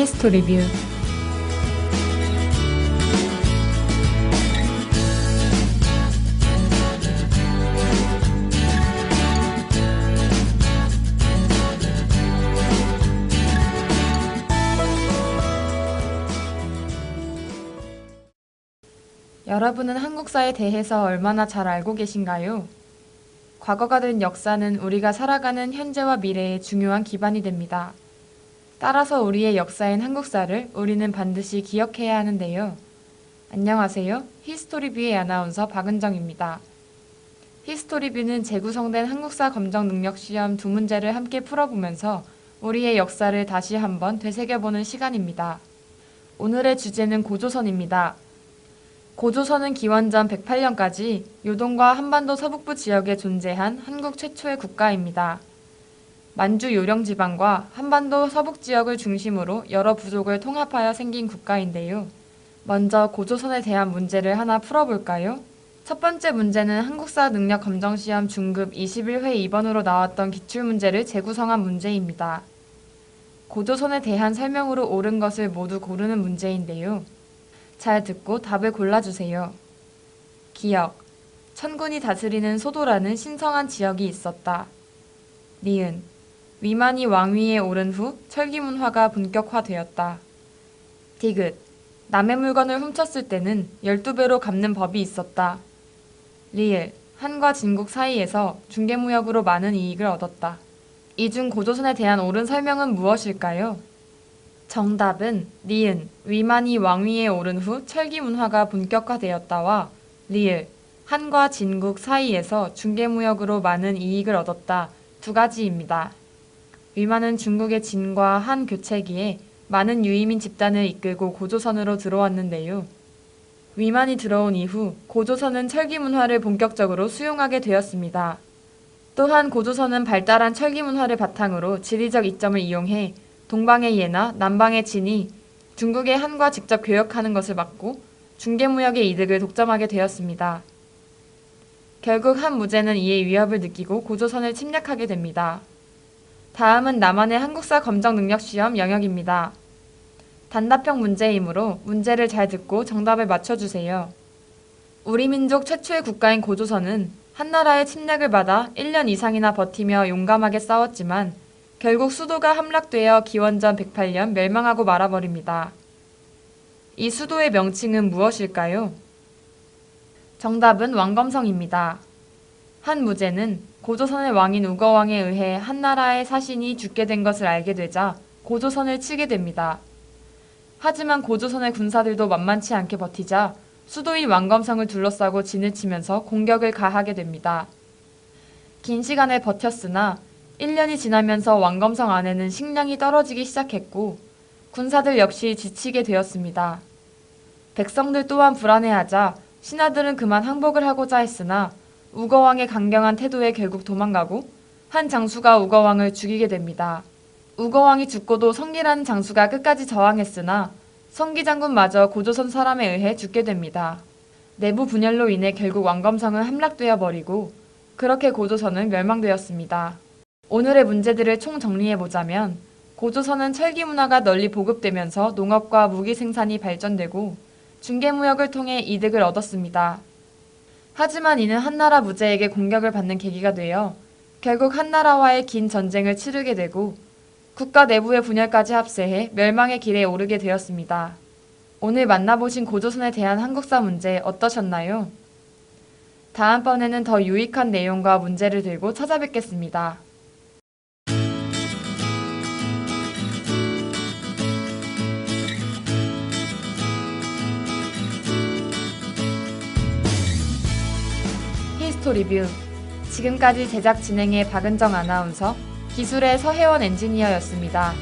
히스토리뷰. 여러분은 한국사에 대해서 얼마나 잘 알고 계신가요? 과거가 된 역사는 우리가 살아가는 현재와 미래의 중요한 기반이 됩니다. 따라서 우리의 역사인 한국사를 우리는 반드시 기억해야 하는데요. 안녕하세요. 히스토리뷰의 아나운서 박은정입니다. 히스토리뷰는 재구성된 한국사 검정 능력 시험 2문제를 함께 풀어보면서 우리의 역사를 다시 한번 되새겨보는 시간입니다. 오늘의 주제는 고조선입니다. 고조선은 기원전 108년까지 요동과 한반도 서북부 지역에 존재한 한국 최초의 국가입니다. 만주 요령지방과 한반도 서북지역을 중심으로 여러 부족을 통합하여 생긴 국가인데요. 먼저 고조선에 대한 문제를 하나 풀어볼까요? 첫 번째 문제는 한국사 능력 검정시험 중급 21회 2번으로 나왔던 기출문제를 재구성한 문제입니다. 고조선에 대한 설명으로 옳은 것을 모두 고르는 문제인데요. 잘 듣고 답을 골라주세요. 기억. 천군이 다스리는 소도라는 신성한 지역이 있었다. 니은. 위만이 왕위에 오른 후 철기문화가 본격화되었다. 디귿. 남의 물건을 훔쳤을 때는 12배로 갚는 법이 있었다. 리을. 한과 진국 사이에서 중개무역으로 많은 이익을 얻었다. 이 중 고조선에 대한 옳은 설명은 무엇일까요? 정답은 니은. 위만이 왕위에 오른 후 철기문화가 본격화되었다와 리을. 한과 진국 사이에서 중개무역으로 많은 이익을 얻었다 두 가지입니다. 위만은 중국의 진과 한 교체기에 많은 유이민 집단을 이끌고 고조선으로 들어왔는데요. 위만이 들어온 이후 고조선은 철기문화를 본격적으로 수용하게 되었습니다. 또한 고조선은 발달한 철기문화를 바탕으로 지리적 이점을 이용해 동방의 예나 남방의 진이 중국의 한과 직접 교역하는 것을 막고 중개무역의 이득을 독점하게 되었습니다. 결국 한 무제는 이에 위협을 느끼고 고조선을 침략하게 됩니다. 다음은 남한의 한국사 검정 능력 시험 영역입니다. 단답형 문제이므로 문제를 잘 듣고 정답을 맞춰주세요. 우리 민족 최초의 국가인 고조선은 한나라의 침략을 받아 1년 이상이나 버티며 용감하게 싸웠지만 결국 수도가 함락되어 기원전 108년 멸망하고 말아버립니다. 이 수도의 명칭은 무엇일까요? 정답은 왕검성입니다. 한 무제는 고조선의 왕인 우거왕에 의해 한나라의 사신이 죽게 된 것을 알게 되자 고조선을 치게 됩니다. 하지만 고조선의 군사들도 만만치 않게 버티자 수도인 왕검성을 둘러싸고 진을 치면서 공격을 가하게 됩니다. 긴 시간을 버텼으나 1년이 지나면서 왕검성 안에는 식량이 떨어지기 시작했고 군사들 역시 지치게 되었습니다. 백성들 또한 불안해하자 신하들은 그만 항복을 하고자 했으나 우거왕의 강경한 태도에 결국 도망가고 한 장수가 우거왕을 죽이게 됩니다. 우거왕이 죽고도 성기라는 장수가 끝까지 저항했으나 성기 장군마저 고조선 사람에 의해 죽게 됩니다. 내부 분열로 인해 결국 왕검성은 함락되어 버리고 그렇게 고조선은 멸망되었습니다. 오늘의 문제들을 총정리해보자면 고조선은 철기문화가 널리 보급되면서 농업과 무기 생산이 발전되고 중개무역을 통해 이득을 얻었습니다. 하지만 이는 한나라 무제에게 공격을 받는 계기가 되어 결국 한나라와의 긴 전쟁을 치르게 되고 국가 내부의 분열까지 합세해 멸망의 길에 오르게 되었습니다. 오늘 만나보신 고조선에 대한 한국사 문제 어떠셨나요? 다음번에는 더 유익한 내용과 문제를 들고 찾아뵙겠습니다. 히스토리뷰. 지금까지 제작 진행의 박은정 아나운서, 기술의 서혜원 엔지니어였습니다.